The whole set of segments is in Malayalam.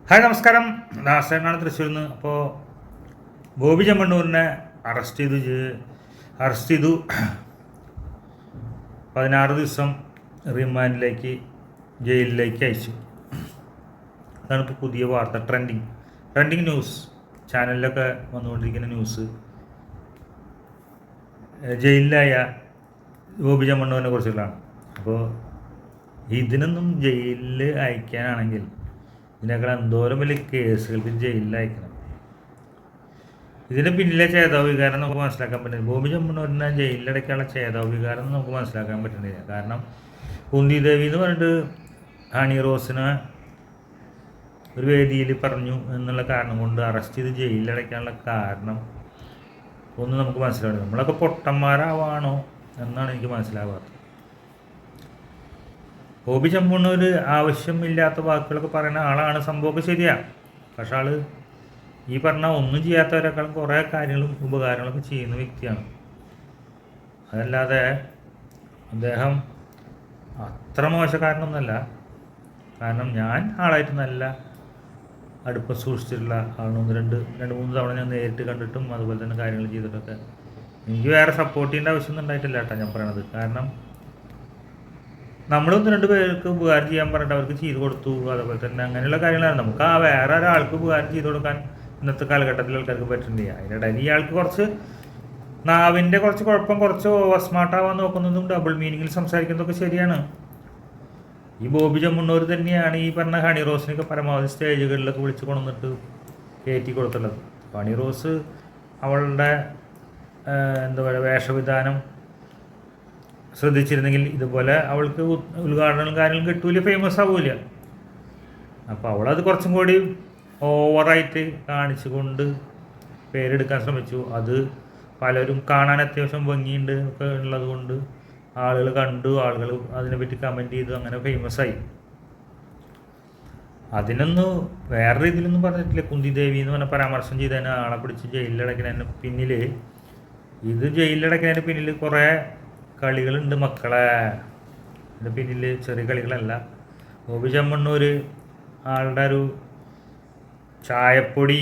ഹായ് നമസ്കാരം, ദാസേനാണ് തൃശ്ശൂരിൽ നിന്ന്. അപ്പോൾ ബോബി ചെമ്മണ്ണൂരിനെ അറസ്റ്റ് ചെയ്തു 16 ദിവസം റിമാൻഡിലേക്ക് ജയിലിലേക്ക് അയച്ചു. അതാണ് ഇപ്പോൾ പുതിയ വാർത്ത. ട്രെൻഡിങ് ന്യൂസ് ചാനലിലൊക്കെ വന്നുകൊണ്ടിരിക്കുന്ന ന്യൂസ്. ജയിലിലായ ബോബി ചെമ്മണ്ണൂരിനെ കുറിച്ചുള്ളതാണ്. അപ്പോൾ ഇതിനൊന്നും ജയിലിൽ അയക്കാനാണെങ്കിൽ ഇതിനേക്കാൾ എന്തോരം വലിയ കേസുകൾക്ക് ജയിലിൽ അയക്കണം. ഇതിന് പിന്നിലെ ചേതോവികാരം നമുക്ക് മനസ്സിലാക്കാൻ പറ്റില്ല. ബോബി ചെമ്മണ്ണൂരിനെ ജയിലിലടക്കാനുള്ള ചേതോവികാരം നമുക്ക് മനസ്സിലാക്കാൻ പറ്റുന്നില്ല. കാരണം കുന്തി ദേവി എന്ന് പറഞ്ഞിട്ട് ഹണി റോസിനെ ഒരു വേദിയിൽ പറഞ്ഞു എന്നുള്ള കാരണം കൊണ്ട് അറസ്റ്റ് ചെയ്ത് ജയിലിലടയ്ക്കാനുള്ള കാരണം ഒന്നും നമുക്ക് മനസ്സിലാവില്ല. നമ്മളൊക്കെ പൊട്ടന്മാരാവാണോ എന്നാണ് എനിക്ക് മനസ്സിലാവാത്തത്. ബോബി ചെമ്മണ്ണൂർ ആവശ്യമില്ലാത്ത വാക്കുകളൊക്കെ പറയുന്ന ആളാണ്. സംഭവമൊക്കെ ശരിയാണ്. പക്ഷെ ആൾ ഈ പറഞ്ഞ ഒന്നും ചെയ്യാത്തവരെക്കാളും കുറേ കാര്യങ്ങളും ഉപകാരങ്ങളൊക്കെ ചെയ്യുന്ന വ്യക്തിയാണ്. അതല്ലാതെ അദ്ദേഹം അത്ര മോശക്കാരനൊന്നുമല്ല. കാരണം ഞാൻ ആളായിട്ട് നല്ല അടുപ്പം സൂക്ഷിച്ചിട്ടുള്ള ആളൊന്ന് രണ്ട് മൂന്ന് തവണ ഞാൻ നേരിട്ട് കണ്ടിട്ടും അതുപോലെ തന്നെ കാര്യങ്ങൾ ചെയ്തിട്ടൊക്കെ എനിക്ക് വേറെ സപ്പോർട്ട് ചെയ്യേണ്ട ആവശ്യമൊന്നും ഉണ്ടായിട്ടില്ല കേട്ടോ ഞാൻ പറയണത്. കാരണം നമ്മളൊന്ന് രണ്ട് പേർക്ക് ഉപകാരം ചെയ്യാൻ പറഞ്ഞിട്ട് അവർക്ക് ചെയ്ത് കൊടുത്തു. അതുപോലെ തന്നെ അങ്ങനെയുള്ള കാര്യങ്ങളാണ്. നമുക്ക് ആ വേറെ ഒരാൾക്ക് ഉപകാരം ചെയ്ത് കൊടുക്കാൻ ഇന്നത്തെ കാലഘട്ടത്തിൽ ആൾക്കാർക്ക് പറ്റുന്നില്ല. അതിനിടയിൽ ഇയാൾക്ക് കുറച്ച് നാവിൻ്റെ കുറച്ച് കുഴപ്പം, കുറച്ച് ഓവർ സ്മാർട്ടാവാൻ നോക്കുന്നതും ഡബിൾ മീനിങ്ങിൽ സംസാരിക്കുന്നതൊക്കെ ശരിയാണ്. ഈ ബോബി ചെമ്മണ്ണൂർ തന്നെയാണ് ഈ പറഞ്ഞ ഹണി റോസിനൊക്കെ പരമാവധി സ്റ്റേജുകളിലൊക്കെ വിളിച്ച് കൊണ്ടുവന്നിട്ട് കയറ്റി കൊടുത്തുള്ളത്. ഹണി റോസ് അവളുടെ എന്താ പറയുക വേഷവിധാനം ശ്രദ്ധിച്ചിരുന്നെങ്കിൽ ഇതുപോലെ അവൾക്ക് ഉദ്ഘാടനങ്ങളും കാര്യങ്ങളും കിട്ടൂല, ഫേമസ് ആവൂല. അപ്പോൾ അവളത് കുറച്ചും കൂടി ഓവറായിട്ട് കാണിച്ചുകൊണ്ട് പേരെടുക്കാൻ ശ്രമിച്ചു. അത് പലരും കാണാൻ അത്യാവശ്യം ഭംഗിയുണ്ട് ഒക്കെ ഉള്ളത് കൊണ്ട് ആളുകൾ കണ്ടു, ആളുകൾ അതിനെപ്പറ്റി കമൻറ്റ് ചെയ്തു, അങ്ങനെ ഫേമസായി. അതിനൊന്നും വേറെ രീതിയിലൊന്നും പറഞ്ഞിട്ടില്ല. കുന്തി ദേവി എന്ന് പറഞ്ഞ പരാമർശം ചെയ്തതിന് ആളെ പിടിച്ച് ജയിലിലടയ്ക്കുന്നതിന് പിന്നിൽ ജയിലിലടയ്ക്കുന്നതിന് പിന്നിൽ കുറേ കളികളുണ്ട് മക്കളെ. ഇതിൻ്റെ പിന്നിൽ ചെറിയ കളികളല്ല. ബോബി ചെമ്മണ്ണൂർ ആളുടെ ഒരു ചായപ്പൊടി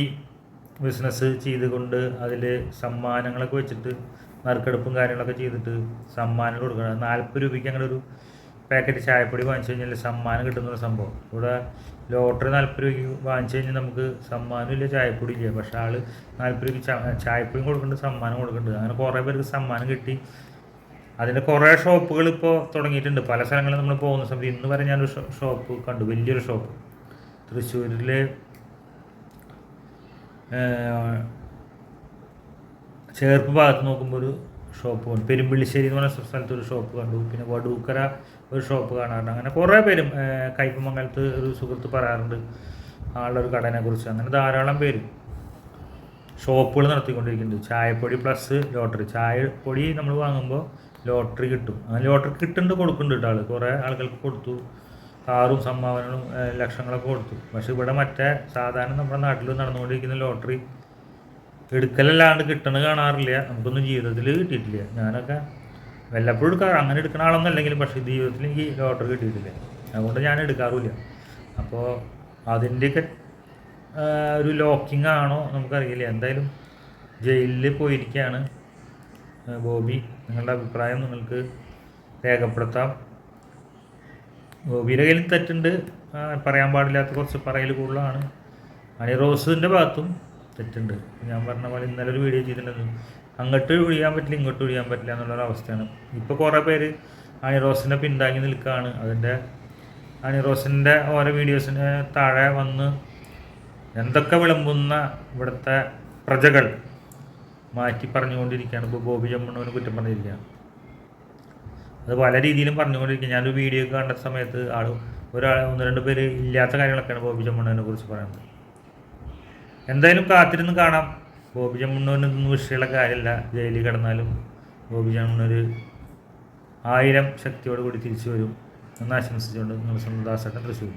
ബിസിനസ് ചെയ്തുകൊണ്ട് അതിൽ സമ്മാനങ്ങളൊക്കെ വെച്ചിട്ട് നറുക്കെടുപ്പും കാര്യങ്ങളൊക്കെ ചെയ്തിട്ട് സമ്മാനം കൊടുക്കണം. 40 രൂപയ്ക്ക് അങ്ങനെ ഒരു പാക്കറ്റ് ചായപ്പൊടി വാങ്ങിച്ചു കഴിഞ്ഞാൽ സമ്മാനം കിട്ടുന്ന സംഭവം. ഇവിടെ ലോട്ടറി 40 രൂപയ്ക്ക് വാങ്ങിച്ചു കഴിഞ്ഞാൽ നമുക്ക് സമ്മാനം ഇല്ല, ചായപ്പൊടി ഇല്ല. പക്ഷേ ആൾ 40 രൂപയ്ക്ക് ചായപ്പൊടിയും കൊടുക്കുന്നുണ്ട്, സമ്മാനം കൊടുക്കുന്നുണ്ട്. അങ്ങനെ കുറേ പേർക്ക് സമ്മാനം കിട്ടി. അതിൻ്റെ കുറേ ഷോപ്പുകൾ ഇപ്പോൾ തുടങ്ങിയിട്ടുണ്ട് പല സ്ഥലങ്ങളിൽ. നമ്മൾ പോകുന്ന സമയത്ത് ഇന്ന് വരെ ഞാനൊരു ഷോപ്പ് കണ്ടു, വലിയൊരു ഷോപ്പ് തൃശ്ശൂരിൽ ചേർപ്പ് ഭാഗത്ത് നോക്കുമ്പോൾ ഒരു ഷോപ്പ് കണ്ടു. പെരുമ്പിള്ളിശ്ശേരി എന്ന് പറഞ്ഞ സ്ഥലത്ത് ഒരു ഷോപ്പ് കണ്ടു. പിന്നെ വടൂക്കര ഒരു ഷോപ്പ് കാണാറുണ്ട്. അങ്ങനെ കുറേ പേരും കയ്പമംഗലത്ത് ഒരു സുഹൃത്ത് പറയാറുണ്ട് ആളുടെ ഒരു കടനെ കുറിച്ച്. അങ്ങനെ ധാരാളം പേര് ഷോപ്പുകൾ നടത്തിക്കൊണ്ടിരിക്കുന്നുണ്ട്. ചായപ്പൊടി പ്ലസ് ലോട്ടറി. ചായപ്പൊടി നമ്മൾ വാങ്ങുമ്പോൾ ലോട്ടറി കിട്ടും. അങ്ങനെ ലോട്ടറി കിട്ടുന്നുണ്ട്, കൊടുക്കുന്നുണ്ട് കേട്ടോ. ആൾ കുറേ ആളുകൾക്ക് കൊടുത്തു, കാറും സംഭാവനകളും ലക്ഷങ്ങളൊക്കെ കൊടുത്തു. പക്ഷെ ഇവിടെ മറ്റേ സാധാരണ നമ്മുടെ നാട്ടിൽ നടന്നുകൊണ്ടിരിക്കുന്ന ലോട്ടറി എടുക്കലല്ലാണ്ട് കിട്ടണ കാണാറില്ല. നമുക്കൊന്നും ജീവിതത്തിൽ കിട്ടിയിട്ടില്ല. ഞാനൊക്കെ വല്ലപ്പോഴും എടുക്കാറ്, അങ്ങനെ എടുക്കുന്ന ആളൊന്നും അല്ലെങ്കിലും. പക്ഷേ ജീവിതത്തിൽ എനിക്ക് ലോട്ടറി കിട്ടിയിട്ടില്ല, അതുകൊണ്ട് ഞാൻ എടുക്കാറില്ല. അപ്പോൾ അതിൻ്റെയൊക്കെ ഒരു ലോക്കിംഗ് ആണോ നമുക്കറിയില്ല. എന്തായാലും ജയിലിൽ പോയിരിക്കുകയാണ് ബോബി. നിങ്ങളുടെ അഭിപ്രായം നിങ്ങൾക്ക് രേഖപ്പെടുത്താം. ബോബിയുടെ കയ്യിൽ തെറ്റുണ്ട്, പറയാൻ പാടില്ലാത്ത കുറച്ച് പറയൽ കൂടുതലാണ്. ഹണി റോസിൻ്റെ ഭാഗത്തും തെറ്റുണ്ട്. ഞാൻ പറഞ്ഞ പോലെ ഇന്നലെ ഒരു വീഡിയോ ചെയ്തിട്ടുണ്ടായിരുന്നു, അങ്ങോട്ട് ഒഴിയാൻ പറ്റില്ല ഇങ്ങോട്ട് ഒഴിയാൻ പറ്റില്ല എന്നുള്ളൊരവസ്ഥയാണ്. ഇപ്പോൾ കുറേ പേര് ഹണി റോസിനെ പിന്താങ്ങി നിൽക്കുകയാണ്. ഹണി റോസിൻ്റെ ഓരോ വീഡിയോസിന് താഴെ വന്ന് എന്തൊക്കെ വിളമ്പുന്ന ഇവിടുത്തെ പ്രജകൾ മാറ്റി പറഞ്ഞുകൊണ്ടിരിക്കുകയാണ്. ഇപ്പോൾ ബോബി ചെമ്മണ്ണൂരിനെ കുറ്റം പറഞ്ഞിരിക്കുകയാണ്. അത് പല രീതിയിലും പറഞ്ഞുകൊണ്ടിരിക്കുക. ഞാനൊരു വീഡിയോ കണ്ട സമയത്ത് ഒന്ന് രണ്ട് പേര് ഇല്ലാത്ത കാര്യങ്ങളൊക്കെയാണ് ബോബി ചെമ്മണ്ണൂരിനെ കുറിച്ച് പറയുന്നത്. എന്തായാലും കാത്തിരുന്ന് കാണാം. ബോബി ചെമ്മണ്ണൂരിനൊന്നും വിഷയമുള്ള കാര്യമില്ല. ജയിലിൽ കിടന്നാലും ബോബി ചെമ്മണ്ണൂർ 1000 ശക്തിയോട് കൂടി തിരിച്ചു വരും എന്ന് ആശംസിച്ചുകൊണ്ട് നിങ്ങൾ സ്വന്തം ദാസേട്ടൻ തൃശ്ശൂർ.